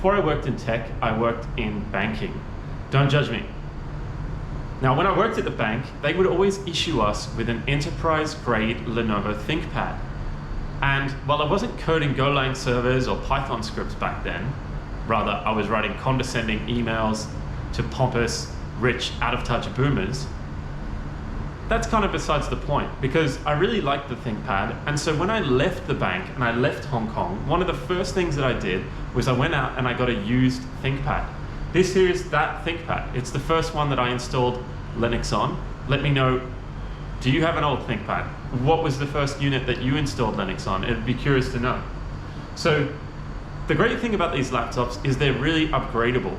before I worked in tech, I worked in banking. Don't judge me. Now, when I worked at the bank, they would always issue us with an enterprise-grade Lenovo ThinkPad. And while I wasn't coding Golang servers or Python scripts back then, rather I was writing condescending emails to pompous, rich, out-of-touch boomers, that's kind of besides the point, because I really liked the ThinkPad. And so when I left the bank and I left Hong Kong, one of the first things that I did was I went out and I got a used ThinkPad. This here is that ThinkPad. It's the first one that I installed Linux on. Let me know, do you have an old ThinkPad? What was the first unit that you installed Linux on? It'd be curious to know. So the great thing about these laptops is they're really upgradable.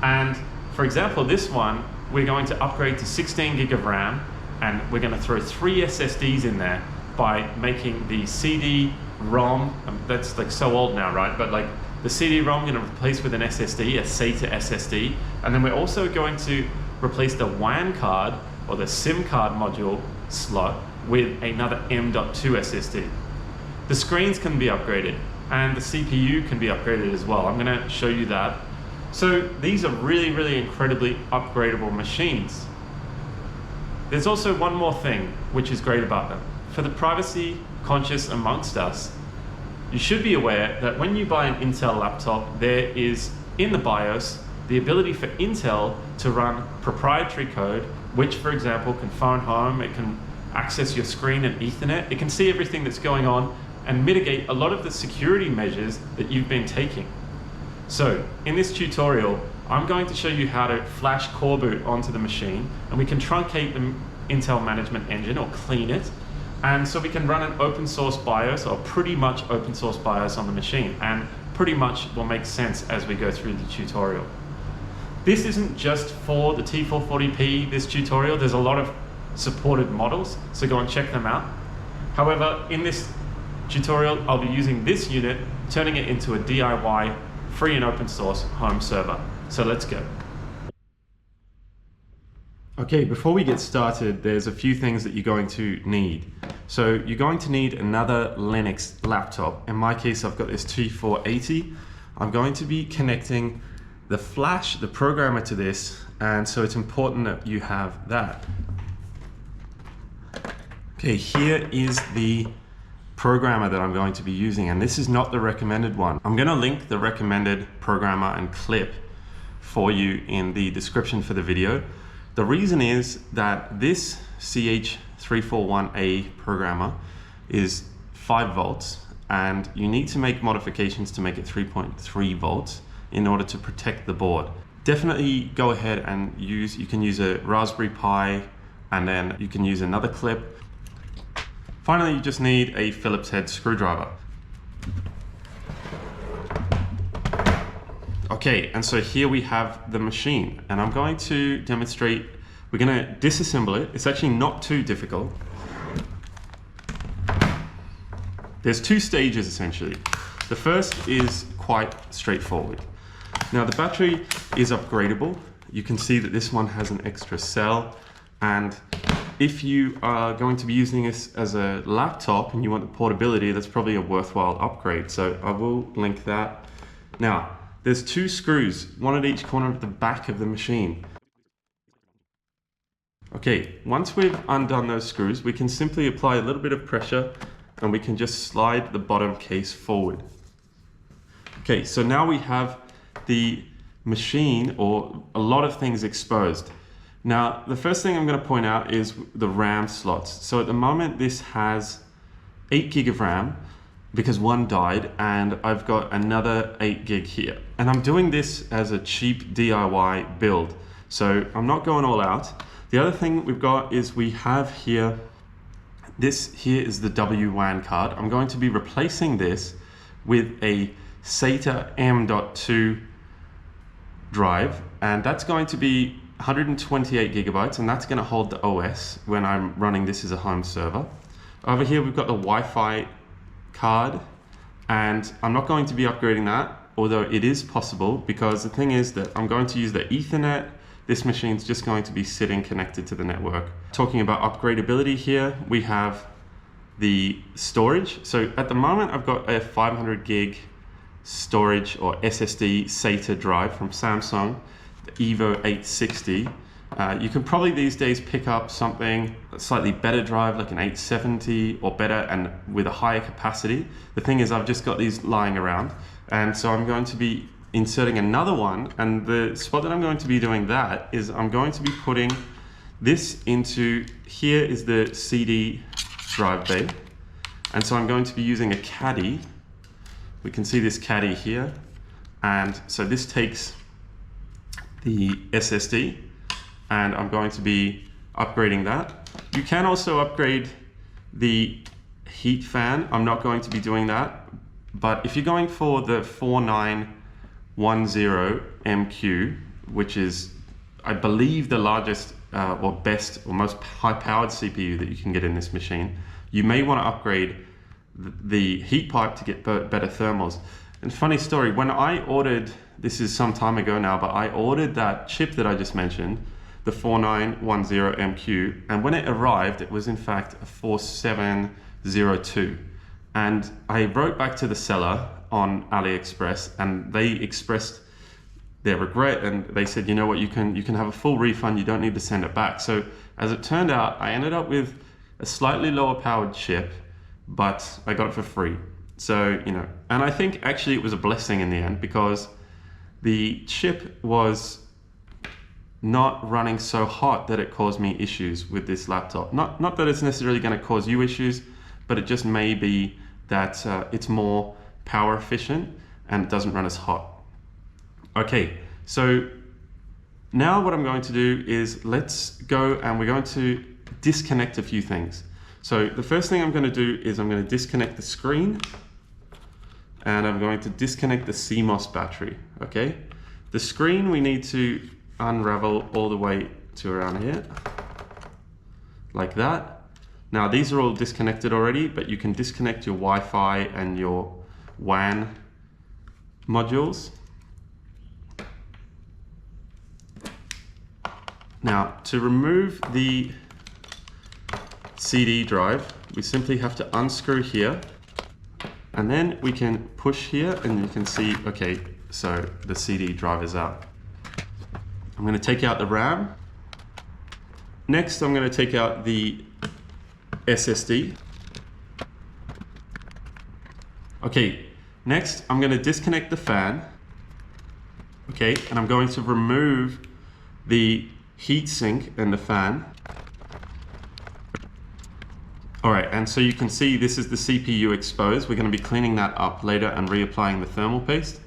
And for example, this one, we're going to upgrade to 16 gig of RAM, and we're going to throw 3 SSDs in there by making the CD-ROM, that's like so old now, right? But like the CD-ROM going to replace with an SSD, a SATA SSD, and then we're also going to replace the WAN card or the SIM card module slot with another M.2 SSD. The screens can be upgraded and the CPU can be upgraded as well. I'm going to show you that. So these are really, really incredibly upgradable machines. There's also one more thing which is great about them. For the privacy conscious amongst us, you should be aware that when you buy an Intel laptop, there is in the BIOS the ability for Intel to run proprietary code, which for example can phone home, it can access your screen and Ethernet, it can see everything that's going on and mitigate a lot of the security measures that you've been taking. So in this tutorial, I'm going to show you how to flash Coreboot onto the machine, and we can truncate the Intel management engine or clean it. And so we can run an open source BIOS or pretty much open source BIOS on the machine, and pretty much will make sense as we go through the tutorial. This isn't just for the T440p, this tutorial. There's a lot of supported models, so go and check them out. However, in this tutorial, I'll be using this unit, turning it into a DIY free and open source home server. So let's go. Okay, before we get started, there's a few things that you're going to need. So you're going to need another Linux laptop. In my case, I've got this T480. I'm going to be connecting the flash, the programmer to this, and so it's important that you have that. Okay, here is the programmer that I'm going to be using, and this is not the recommended one. I'm going to link the recommended programmer and clip for you in the description for the video. The reason is that this CH341A programmer is 5 volts, and you need to make modifications to make it 3.3 volts in order to protect the board. Definitely go ahead and you can use a Raspberry Pi, and then you can use another clip. Finally, you just need a Phillips head screwdriver. Okay, and so here we have the machine, and I'm going to demonstrate, we're going to disassemble it. It's actually not too difficult. There's 2 stages essentially. The first is quite straightforward. Now the battery is upgradable. You can see that this one has an extra cell, and if you are going to be using this as a laptop and you want the portability, that's probably a worthwhile upgrade. So I will link that. Now, there's 2 screws, one at each corner of the back of the machine. Okay, once we've undone those screws, we can simply apply a little bit of pressure and we can just slide the bottom case forward. Okay, so now we have the machine, or a lot of things, exposed. Now, the first thing I'm going to point out is the RAM slots. So at the moment, this has 8 gig of RAM because one died, and I've got another 8 gig here. And I'm doing this as a cheap DIY build, so I'm not going all out. The other thing we've got is we have here, this here is the WWAN card. I'm going to be replacing this with a SATA M.2 drive, and that's going to be 128 gigabytes, and that's going to hold the OS when I'm running this as a home server. Over here we've got the Wi-Fi card, and I'm not going to be upgrading that, although it is possible, because the thing is that I'm going to use the Ethernet. This machine's just going to be sitting connected to the network. Talking about upgradability here, we have the storage. So at the moment I've got a 500 gig storage or SSD SATA drive from Samsung, the Evo 860. You can probably these days pick up something a slightly better drive, like an 870 or better, and with a higher capacity. The thing is, I've just got these lying around, and so I'm going to be inserting another one, and the spot that I'm going to be doing that is I'm going to be putting this into, here is the CD drive bay, and so I'm going to be using a caddy. We can see this caddy here, and so this takes the SSD, and I'm going to be upgrading that. You can also upgrade the heat fan. I'm not going to be doing that, but if you're going for the 4910MQ, which is, I believe, the largest or best or most high-powered CPU that you can get in this machine, you may want to upgrade the heat pipe to get better thermals. And funny story, when I ordered, this is some time ago now, but I ordered that chip that I just mentioned, the 4910MQ, and when it arrived, it was in fact a 4702. And I wrote back to the seller on AliExpress, and they expressed their regret, and they said, you know what, you can have a full refund, you don't need to send it back. So as it turned out, I ended up with a slightly lower powered chip, but I got it for free. So, you know, and I think actually it was a blessing in the end, because the chip was not running so hot that it caused me issues with this laptop. Not that it's necessarily going to cause you issues, but it just may be that it's more power efficient and it doesn't run as hot. Okay, so now what I'm going to do is let's go and we're going to disconnect a few things. So the first thing I'm going to do is I'm going to disconnect the screen, and I'm going to disconnect the CMOS battery, okay? The screen we need to unravel all the way to around here, like that. Now these are all disconnected already, but you can disconnect your Wi-Fi and your WAN modules. Now to remove the CD drive, we simply have to unscrew here, and then we can push here and you can see, okay, so the CD drive is out. I'm going to take out the RAM. Next, I'm going to take out the SSD. Okay, next I'm going to disconnect the fan. Okay, and I'm going to remove the heatsink and the fan. All right, and so you can see this is the CPU exposed. We're going to be cleaning that up later and reapplying the thermal paste.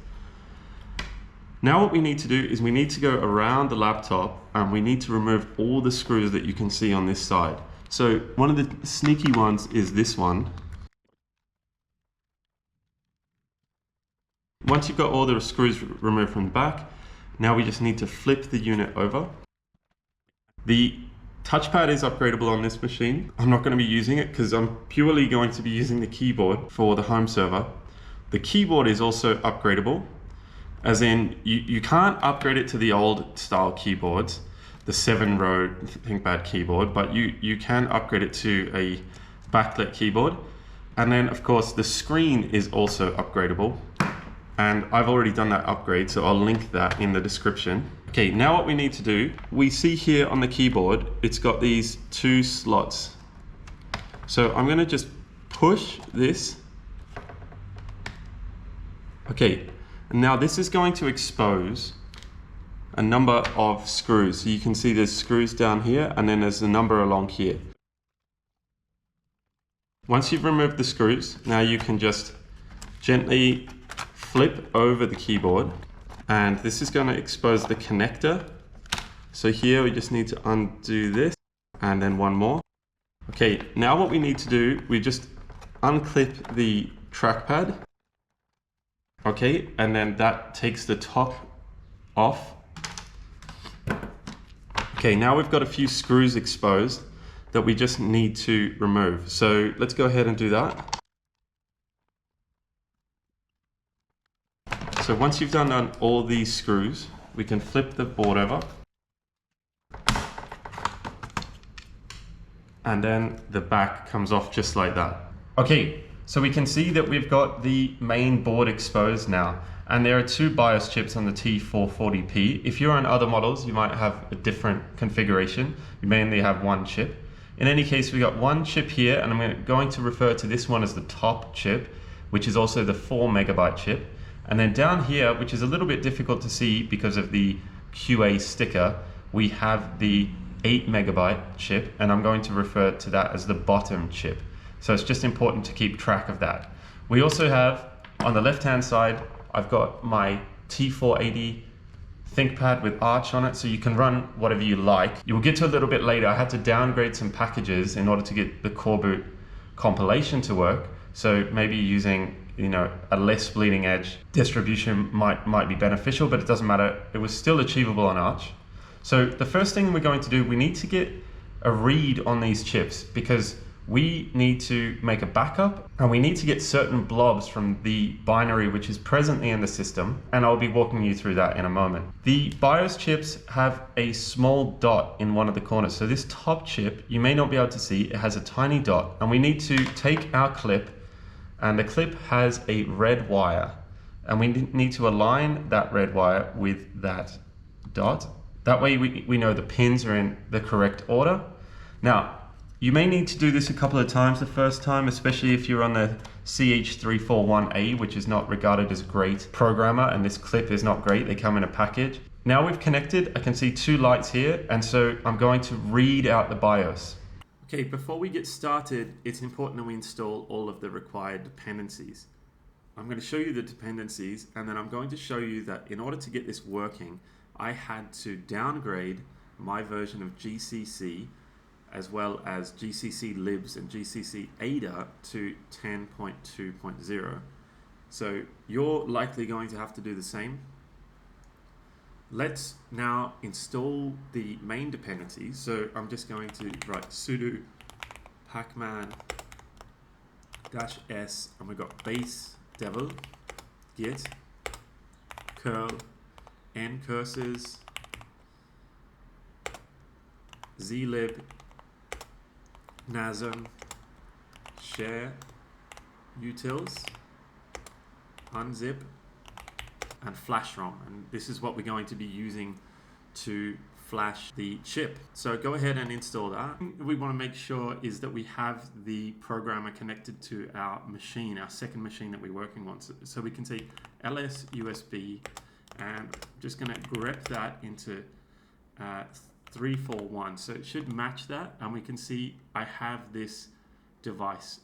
Now what we need to do is we need to go around the laptop and we need to remove all the screws that you can see on this side. So one of the sneaky ones is this one. Once you've got all the screws removed from the back, now we just need to flip the unit over. The touchpad is upgradable on this machine. I'm not going to be using it because I'm purely going to be using the keyboard for the home server. The keyboard is also upgradable, as in you can't upgrade it to the old style keyboards, the 7-row ThinkPad keyboard, but you can upgrade it to a backlit keyboard. And then of course the screen is also upgradable, and I've already done that upgrade, so I'll link that in the description. Okay, now what we need to do, we see here on the keyboard, it's got these 2 slots. So I'm going to just push this. Okay, and now this is going to expose a number of screws. So you can see there's screws down here, and then there's a number along here. Once you've removed the screws, now you can just gently flip over the keyboard, and this is going to expose the connector. So here we just need to undo this, and then one more. Okay, now what we need to do, we just unclip the trackpad. Okay, and then that takes the top off. Okay, now we've got a few screws exposed that we just need to remove. So let's go ahead and do that. So once you've done all these screws, we can flip the board over. And then the back comes off just like that. Okay, So we can see that we've got the main board exposed now, and there are two BIOS chips on the T440p. If you're on other models, you might have a different configuration. You mainly have one chip. In any case, we got one chip here, and I'm going to refer to this one as the top chip, which is also the 4 megabyte chip. And then down here, which is a little bit difficult to see because of the QA sticker, we have the 8 megabyte chip, and I'm going to refer to that as the bottom chip. So it's just important to keep track of that. We also have, on the left-hand side, I've got my T480 ThinkPad with Arch on it, so you can run whatever you like. You'll get to a little bit later. I had to downgrade some packages in order to get the Coreboot compilation to work. So maybe using, you know, a less bleeding edge distribution might be beneficial, but it doesn't matter. It was still achievable on Arch. So the first thing we're going to do, we need to get a read on these chips because we need to make a backup and we need to get certain blobs from the binary which is presently in the system, and I'll be walking you through that in a moment. The BIOS chips have a small dot in one of the corners. So this top chip, you may not be able to see, it has a tiny dot, and we need to take our clip, and the clip has a red wire, and we need to align that red wire with that dot. That way we know the pins are in the correct order. Now, you may need to do this a couple of times the first time, especially if you're on the CH341A, which is not regarded as a great programmer, and this clip is not great. They come in a package. Now we've connected, I can see two lights here, and so I'm going to read out the BIOS. Okay, before we get started, it's important that we install all of the required dependencies. I'm going to show you the dependencies, and then I'm going to show you that in order to get this working, I had to downgrade my version of GCC as well as GCC libs and GCC Ada to 10.2.0. So you're likely going to have to do the same. Let's now install the main dependencies. So I'm just going to write sudo pacman -s, and we've got base devel git curl n cursors zlib nasm share utils unzip and flash ROM, and this is what we're going to be using to flash the chip. So go ahead and install that. What we want to make sure is that we have the programmer connected to our machine, our second machine that we're working on. So we can say ls usb, and I'm just going to grep that into 341, so it should match that, and we can see I have this device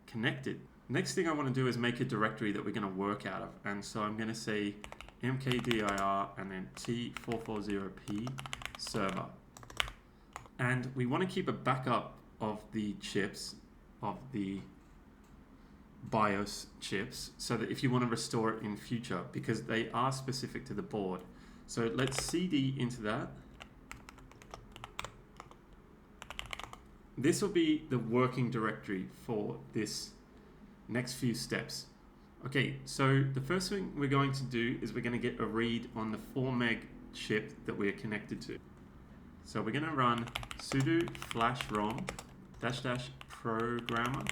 connected. Next thing I want to do is make a directory that we're going to work out of, and so I'm going to say mkdir and then T440p server, and we want to keep a backup of the chips, of the BIOS chips, so that if you want to restore it in future, because they are specific to the board. So let's cd into that. This will be the working directory for this next few steps. Okay, so the first thing we're going to do is we're going to get a read on the 4 meg chip that we're connected to. So we're going to run sudo flash rom --programmer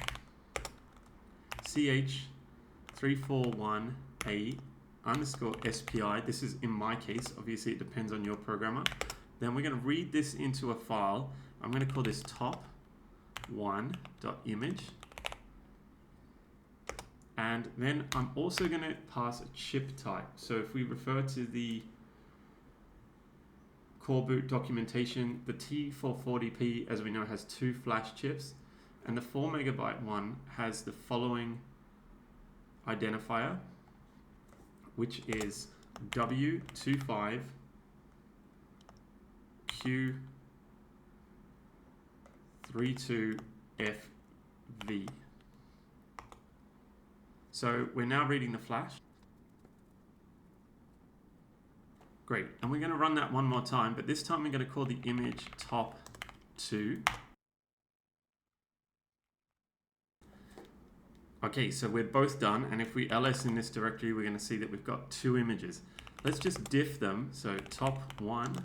ch341a _spi. This is in my case, obviously it depends on your programmer. Then we're going to read this into a file. I'm going to call this top1.image. And then I'm also going to pass a chip type. So if we refer to the Coreboot documentation, the T440p, as we know, has 2 flash chips, and the 4 megabyte one has the following identifier, which is W25Q32FV. So we're now reading the flash. Great, and we're going to run that one more time, but this time we're going to call the image top2. Okay, so we're both done, and if we ls in this directory, we're going to see that we've got 2 images. Let's just diff them, so top1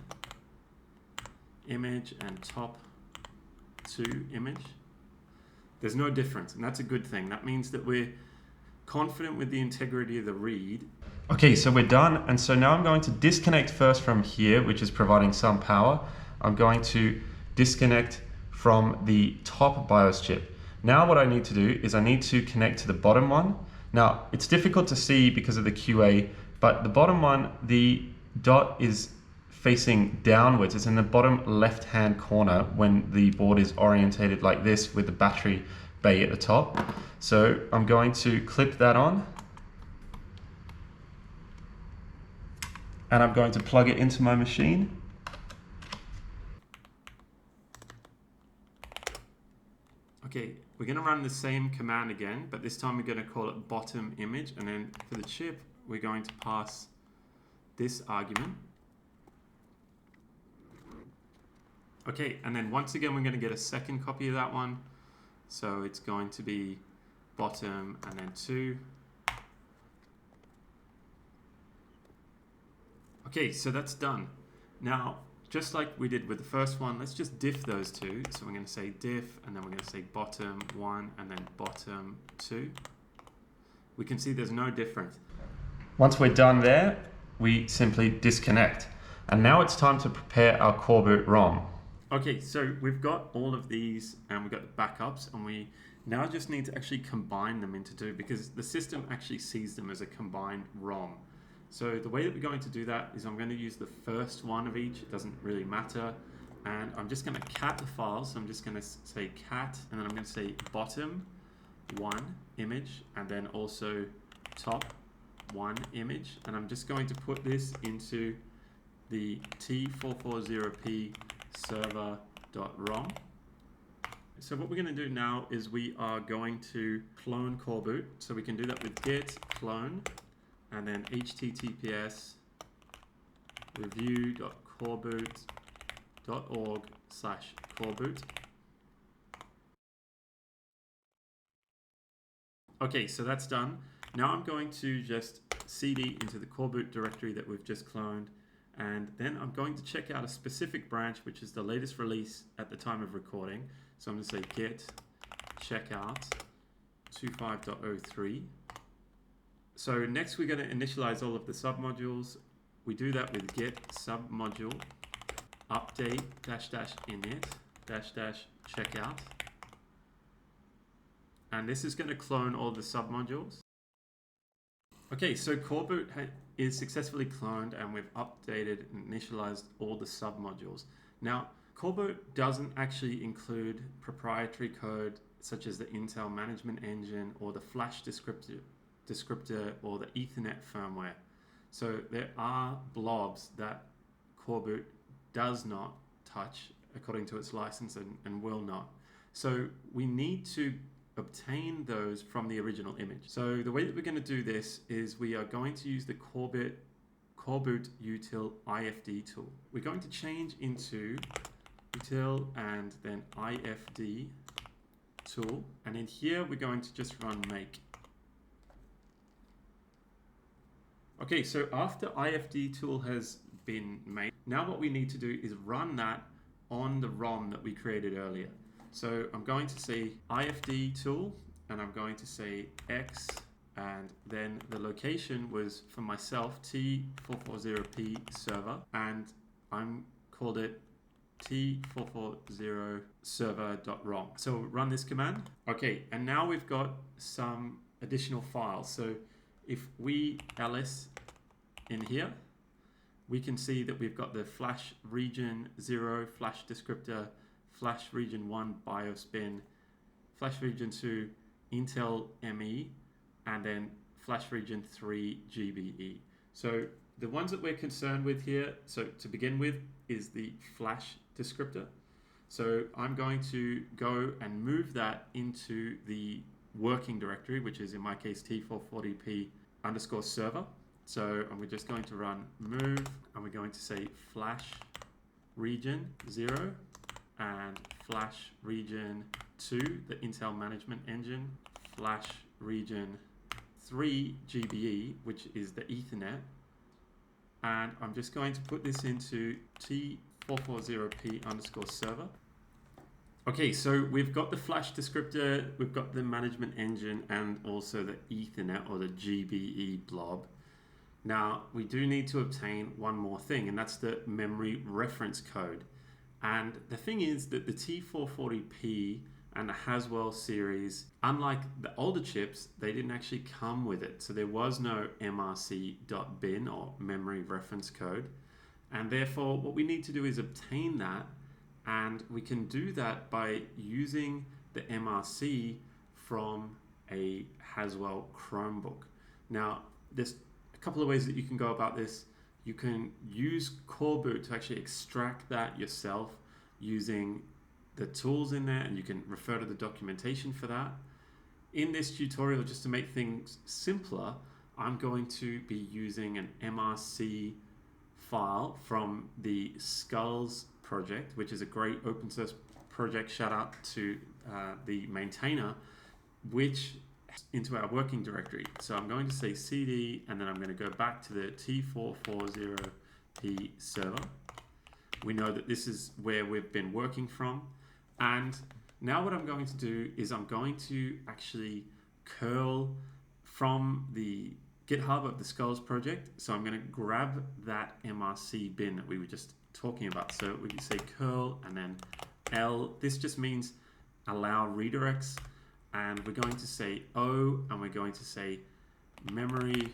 image and top2 image. There's no difference, and that's a good thing. That means that we're confident with the integrity of the read. Okay, so we're done, and so now I'm going to disconnect first from here, which is providing some power. I'm going to disconnect from the top BIOS chip. Now what I need to do is I need to connect to the bottom one. Now, it's difficult to see because of the QA, but the bottom one, the dot is facing downwards. It's in the bottom left-hand corner when the board is orientated like this with the battery bay at the top. So I'm going to clip that on, and I'm going to plug it into my machine. Okay, we're going to run the same command again, but this time we're going to call it bottom image, and then for the chip, we're going to pass this argument. Okay, and then once again, we're going to get a second copy of that one. So it's going to be bottom and then 2. Okay, so that's done. Now, just like we did with the first one, let's just diff those two. So we're going to say diff, and then we're going to say bottom 1 and then bottom 2. We can see there's no difference. Once we're done there, we simply disconnect. And now it's time to prepare our Coreboot ROM. Okay, so we've got all of these and we've got the backups, and we now just need to actually combine them into two because the system actually sees them as a combined ROM. So the way that we're going to do that is I'm going to use the first one of each. It doesn't really matter. And I'm just going to cat the files. So I'm just going to say cat, and then I'm going to say bottom 1 image, and then also top 1 image. And I'm just going to put this into the T440p server.rom. So what we're going to do now is we are going to clone Coreboot. So we can do that with git clone and then https review.coreboot.org/coreboot. Okay, so that's done. Now I'm going to just cd into the Coreboot directory that we've just cloned, and then I'm going to check out a specific branch, which is the latest release at the time of recording. So I'm going to say git checkout 25.03. So next we're going to initialize all of the submodules. We do that with git submodule update --init --checkout. And this is going to clone all the submodules. Okay, so Coreboot is successfully cloned, and we've updated and initialized all the submodules. Now, Coreboot doesn't actually include proprietary code such as the Intel management engine or the flash descriptor or the Ethernet firmware. So there are blobs that Coreboot does not touch according to its license and will not. So we need to obtain those from the original image. So the way that we're going to do this is we are going to use the Coreboot util ifd tool. We're going to change into util and then ifd tool, and in here we're going to just run make. Okay, so after ifd tool has been made, now what we need to do is run that on the ROM that we created earlier. So I'm going to say ifd tool, and I'm going to say x, and then the location was for myself T440p server, and I'm called it T440 server.rom. So run this command. Okay, and now we've got some additional files. So if we ls in here, we can see that we've got the flash region 0, flash descriptor, flash region 1 BIOS bin, flash region 2 Intel ME, and then flash region 3 GBE. So the ones that we're concerned with here, so to begin with, is the flash descriptor. So I'm going to go and move that into the working directory, which is in my case T440p _ server. So we're just going to run move, and we're going to say flash region 0 and flash region 2, the Intel management engine, flash region 3 GBE, which is the Ethernet, and I'm just going to put this into T440p _ server. Okay, so we've got the flash descriptor, we've got the management engine, and also the Ethernet or the GBE blob. Now, we do need to obtain one more thing, and that's the memory reference code. And the thing is that the T440p and the Haswell series, unlike the older chips, they didn't actually come with it. So there was no mrc.bin or memory reference code. And therefore, what we need to do is obtain that. And we can do that by using the MRC from a Haswell Chromebook. Now, there's a couple of ways that you can go about this. You can use Coreboot to actually extract that yourself using the tools in there, and you can refer to the documentation for that. In this tutorial, just to make things simpler, I'm going to be using an MRC file from the Skulls project, which is a great open source project. Shout out to the maintainer, which into our working directory. So I'm going to say cd, and then I'm going to go back to the T440p server. We know that this is where we've been working from. And now what I'm going to do is I'm going to actually curl from the GitHub of the Skulls project. So I'm going to grab that MRC bin that we were just talking about. So we can say curl and then L. This just means allow redirects. And we're going to say O, and we're going to say memory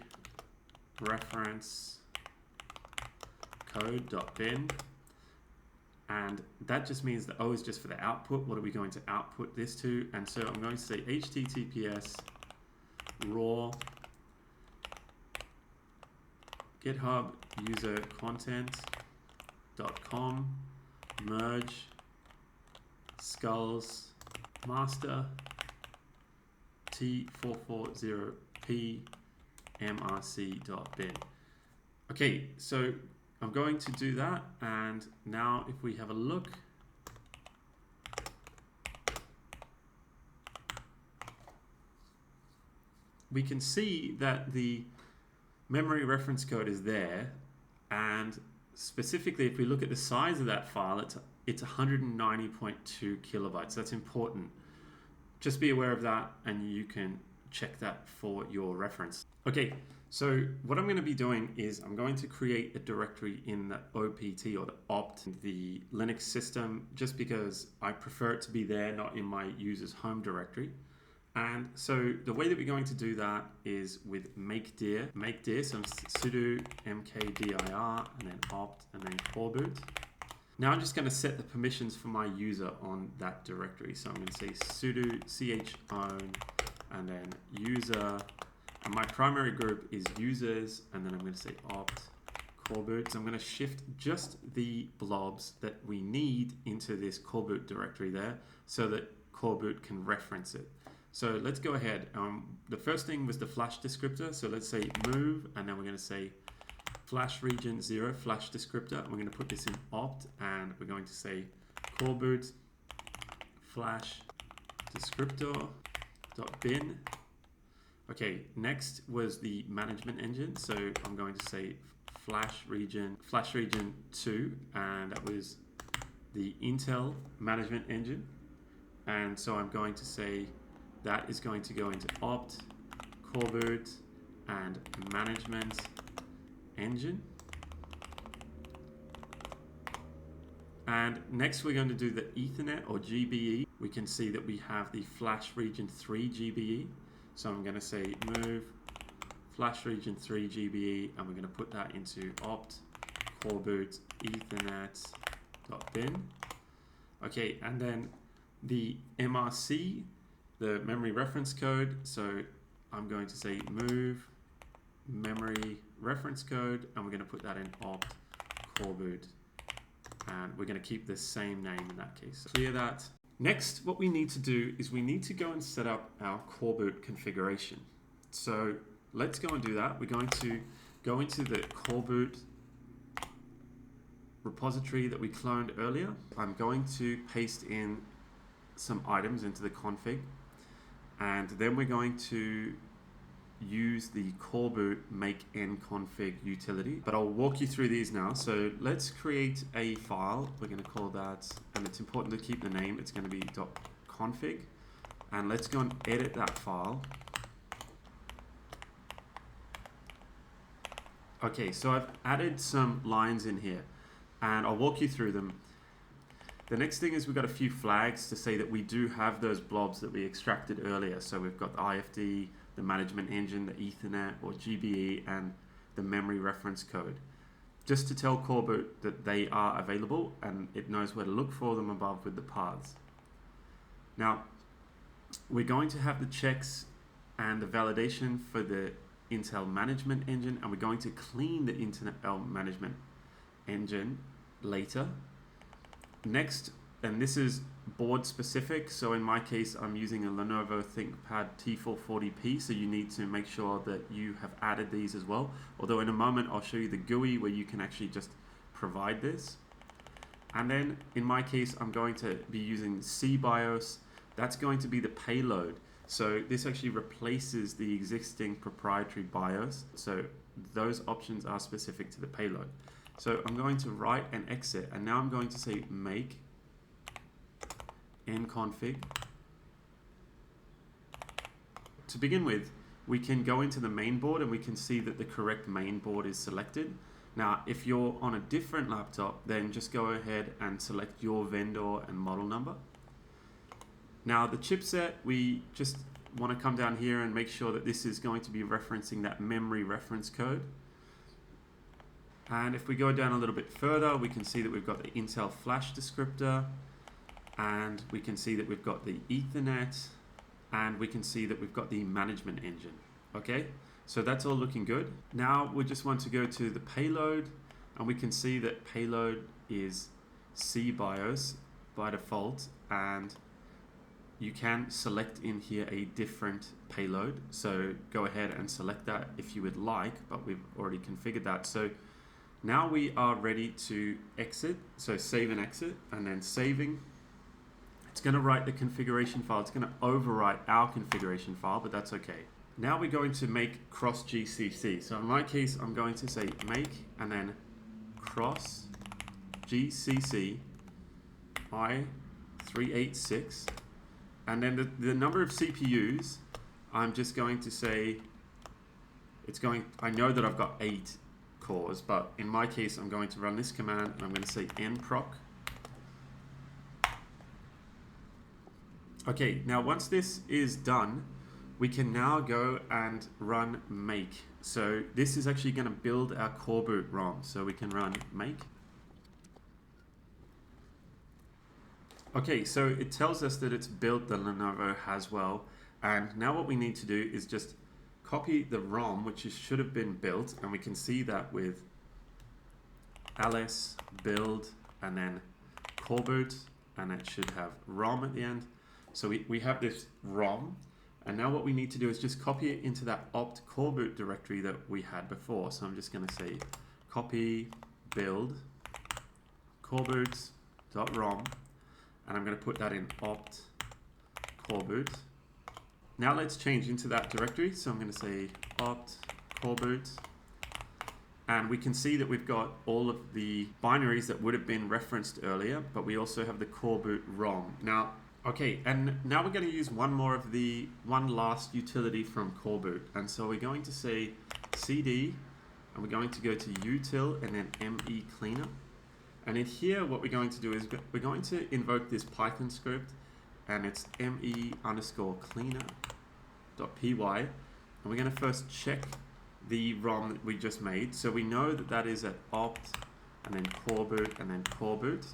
reference code.bin. And that just means the O is just for the output. What are we going to output this to? And so I'm going to say https raw GitHub user content.com merge skulls master T440p mrc.bin. Okay, so I'm going to do that, and now if we have a look, we can see that the memory reference code is there, and specifically if we look at the size of that file, it's 190.2 kilobytes. That's important. Just be aware of that, and you can check that for your reference. Okay, so what I'm going to be doing is I'm going to create a directory in the OPT or the opt, the Linux system, just because I prefer it to be there, not in my user's home directory. And so the way that we're going to do that is with makedir, so sudo mkdir and then opt and then coreboot. Now I'm just going to set the permissions for my user on that directory. So I'm going to say sudo chown and then user, and my primary group is users, and then I'm going to say opt coreboot. So I'm going to shift just the blobs that we need into this coreboot directory there so that coreboot can reference it. So let's go ahead. The first thing was the flash descriptor. So let's say move, and then we're going to say flash region 0 flash descriptor. And we're going to put this in opt, and we're going to say coreboot flash descriptor.bin. Okay, next was the management engine. So I'm going to say flash region 2, and that was the Intel management engine. And so I'm going to say that is going to go into opt, coreboot, and management engine. And next we're going to do the Ethernet or GBE. We can see that we have the flash region 3 GBE. So I'm going to say move flash region 3 GBE, and we're going to put that into opt, coreboot, ethernet.bin. Okay, and then the MRC, the memory reference code. So I'm going to say move memory reference code, and we're going to put that in opt, coreboot, and we're going to keep the same name in that case. So clear that. Next, what we need to do is we need to go and set up our coreboot configuration. So let's go and do that. We're going to go into the coreboot repository that we cloned earlier. I'm going to paste in some items into the config, and then we're going to use the Coreboot make nconfig utility, but I'll walk you through these now. So let's create a file. We're going to call that, and it's important to keep the name. It's going to be .config, and let's go and edit that file. Okay, so I've added some lines in here, and I'll walk you through them. The next thing is we've got a few flags to say that we do have those blobs that we extracted earlier. So we've got the IFD, the management engine, the Ethernet or GBE, and the memory reference code. Just to tell Coreboot that they are available and it knows where to look for them above with the paths. Now, we're going to have the checks and the validation for the Intel management engine, and we're going to clean the Intel management engine later. Next, and this is board specific, so in my case I'm using a Lenovo ThinkPad T440p, so you need to make sure that you have added these as well, although in a moment I'll show you the GUI where you can actually just provide this. And then in my case I'm going to be using cBIOS. That's going to be the payload, so this actually replaces the existing proprietary BIOS, so those options are specific to the payload. So I'm going to write and exit, and now I'm going to say make nconfig. To begin with, we can go into the main board and we can see that the correct main board is selected. Now, if you're on a different laptop, then just go ahead and select your vendor and model number. Now, the chipset, we just want to come down here and make sure that this is going to be referencing that memory reference code. And if we go down a little bit further, we can see that we've got the Intel flash descriptor, and we can see that we've got the Ethernet, and we can see that we've got the management engine. Okay, so that's all looking good. Now we just want to go to the payload, and we can see that payload is cBIOS by default, and you can select in here a different payload. So go ahead and select that if you would like, but we've already configured that. So now we are ready to exit, so save and exit, and then saving. It's going to write the configuration file. It's going to overwrite our configuration file, but that's okay. Now we're going to make cross GCC. So in my case, I'm going to say make and then cross GCC i386, and then the number of CPUs, I'm just going to say I know that I've got 8 cores, but in my case I'm going to run this command and I'm going to say nproc. Okay, now once this is done, we can now go and run make. So this is actually going to build our Coreboot ROM, so we can run make. Okay, so it tells us that it's built the Lenovo Haswell, and now what we need to do is just copy the ROM, which should have been built, and we can see that with ls build and then Coreboot, and it should have ROM at the end. So we have this ROM, and now what we need to do is just copy it into that opt Coreboot directory that we had before. So I'm just going to say copy build coreboot.rom, and I'm going to put that in opt Coreboot. Now let's change into that directory. So I'm going to say opt Coreboot, and we can see that we've got all of the binaries that would have been referenced earlier, but we also have the Coreboot ROM. Now, okay, and now we're going to use one last utility from Coreboot, and so we're going to say cd, and we're going to go to util and then me cleaner. And in here, what we're going to do is we're going to invoke this Python script, and it's me_cleaner.py, and we're going to first check the ROM that we just made. So we know that that is at opt and then Coreboot and then Coreboot.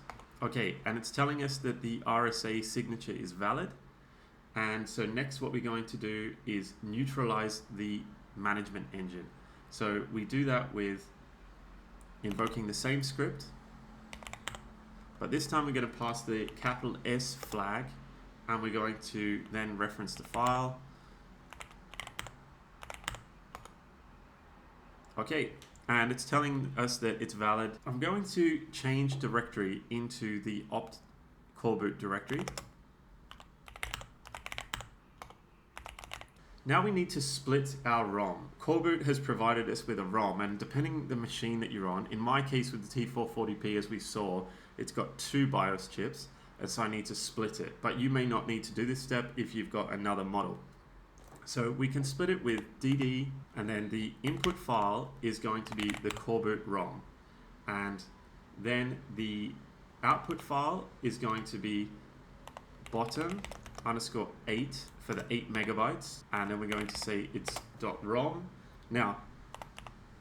Okay, and it's telling us that the RSA signature is valid. And so next what we're going to do is neutralize the management engine. So we do that with invoking the same script, but this time we're going to pass the capital S flag, and we're going to then reference the file. Okay, and it's telling us that it's valid. I'm going to change directory into the opt Coreboot directory. Now we need to split our ROM. Coreboot has provided us with a ROM, and depending the machine that you're on, in my case with the T440p as we saw, it's got 2 BIOS chips, and so I need to split it. But you may not need to do this step if you've got another model. So we can split it with DD, and then the input file is going to be the Coreboot ROM. And then the output file is going to be bottom_8 for the 8 megabytes, and then we're going to say it's .rom. Now,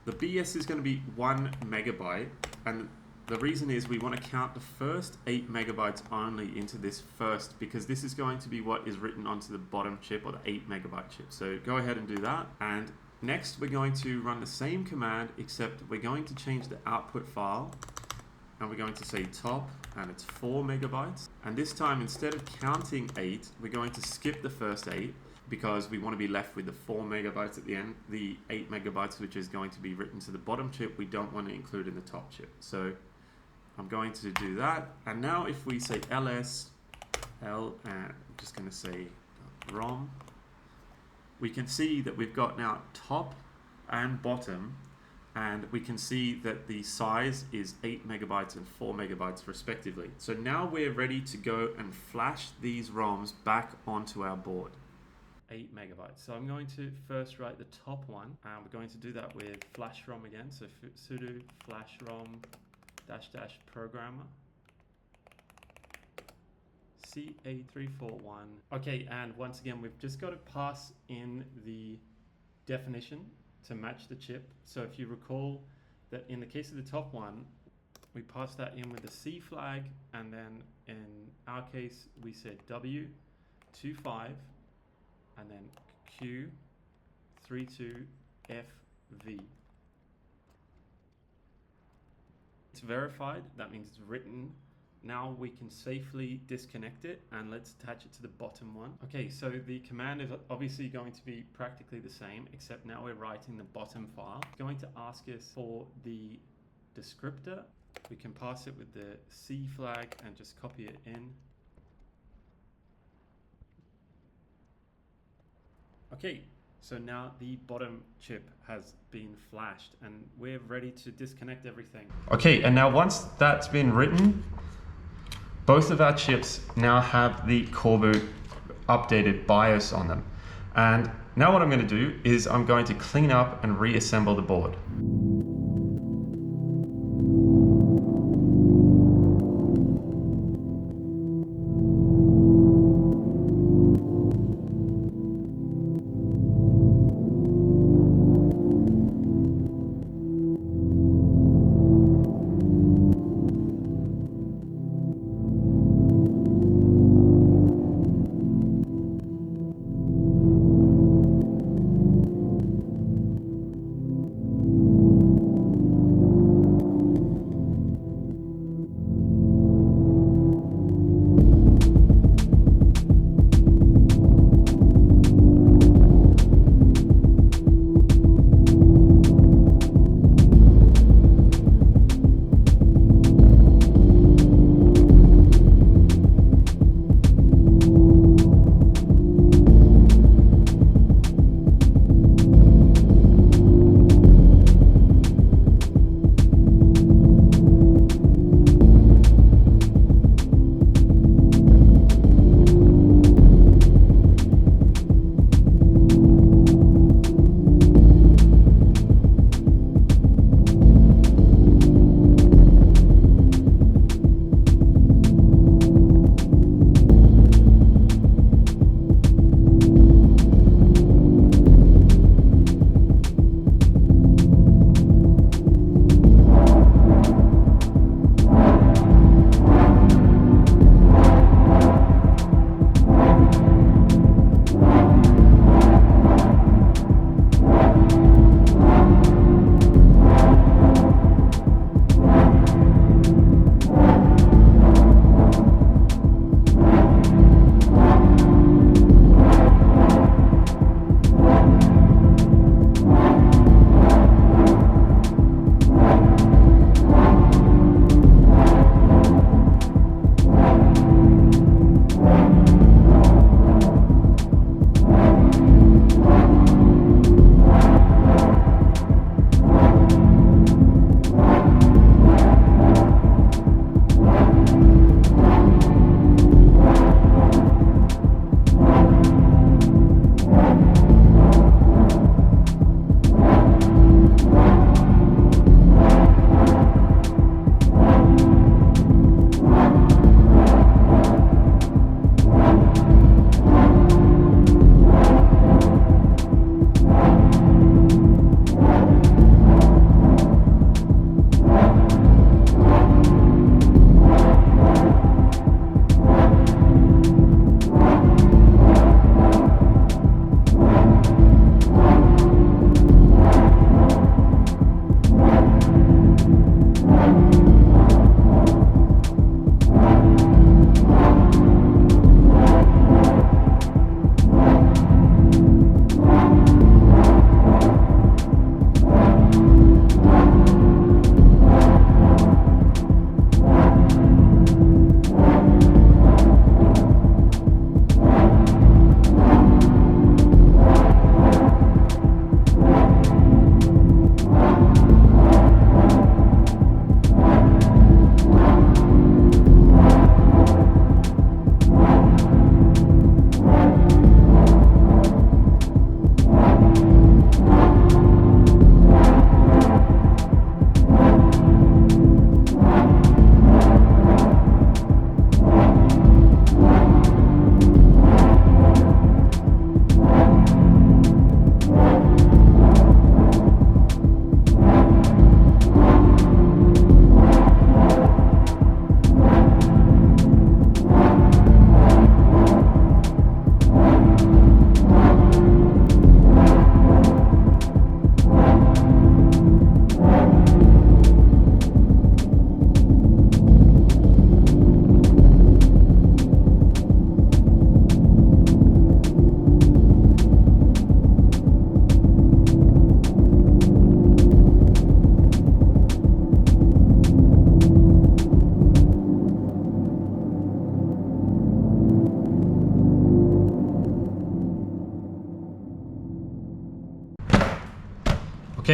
the BS is going to be 1 megabyte, and the reason is we want to count the first 8 megabytes only into this first, because this is going to be what is written onto the bottom chip, or the 8 megabyte chip. So go ahead and do that. And next we're going to run the same command, except we're going to change the output file, and we're going to say top, and it's 4 megabytes. And this time, instead of counting 8, we're going to skip the first 8, because we want to be left with the 4 megabytes at the end. The 8 megabytes, which is going to be written to the bottom chip, we don't want to include in the top chip. So I'm going to do that. And now if we say ls, and I'm just going to say rom, we can see that we've got now top and bottom, and we can see that the size is 8 megabytes and 4 megabytes respectively. So now we're ready to go and flash these ROMs back onto our board. 8 megabytes. So I'm going to first write the top one, and we're going to do that with flash ROM again. So sudo flash ROM -- programmer CA341. Okay, and once again, we've just got to pass in the definition to match the chip. So if you recall that in the case of the top one, we passed that in with the C flag, and then in our case, we said W25, and then Q32FV. It's verified, that means it's written. Now we can safely disconnect it, and let's attach it to the bottom one. Okay, so the command is obviously going to be practically the same, except now we're writing the bottom file. It's going to ask us for the descriptor. We can pass it with the C flag and just copy it in. Okay, so now the bottom chip has been flashed, and we're ready to disconnect everything. Okay, and now once that's been written, both of our chips now have the Coreboot updated BIOS on them. And now what I'm going to do is I'm going to clean up and reassemble the board.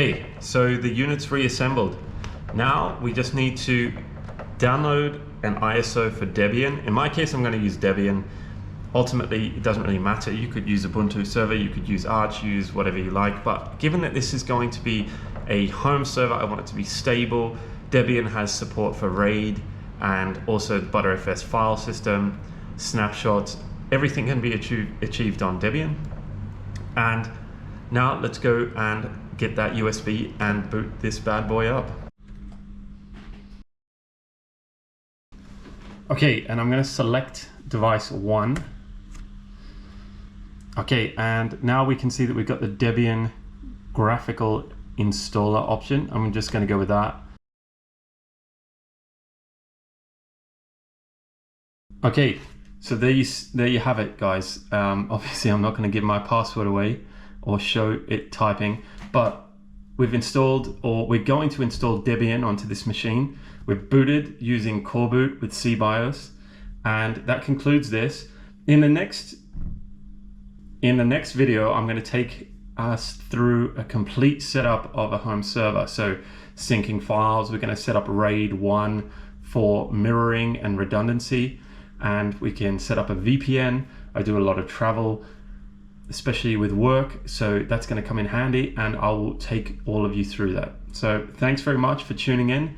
Okay, so the unit's reassembled. Now we just need to download an ISO for Debian. In my case, I'm going to use Debian. Ultimately, it doesn't really matter. You could use Ubuntu server, you could use Arch, use whatever you like. But given that this is going to be a home server, I want it to be stable. Debian has support for RAID and also the Btrfs file system, snapshots. Everything can be achieved on Debian. And now let's go and get that USB and boot this bad boy up. Okay, and I'm going to select device 1. Okay, and now we can see that we've got the Debian graphical installer option. I'm just going to go with that. Okay, so there you have it, guys. Obviously, I'm not going to give my password away or show it typing, but we've installed, or we're going to install Debian onto this machine. We've booted using Coreboot with cBIOS, and that concludes this. In the next video, I'm going to take us through a complete setup of a home server. So syncing files, we're going to set up RAID 1 for mirroring and redundancy, and we can set up a VPN. I do a lot of travel, especially with work, so that's going to come in handy, and I will take all of you through that. So thanks very much for tuning in.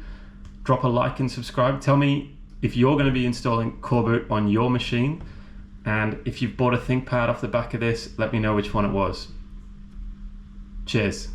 Drop a like and subscribe. Tell me if you're going to be installing Coreboot on your machine, and if you've bought a ThinkPad off the back of this, let me know which one it was. Cheers.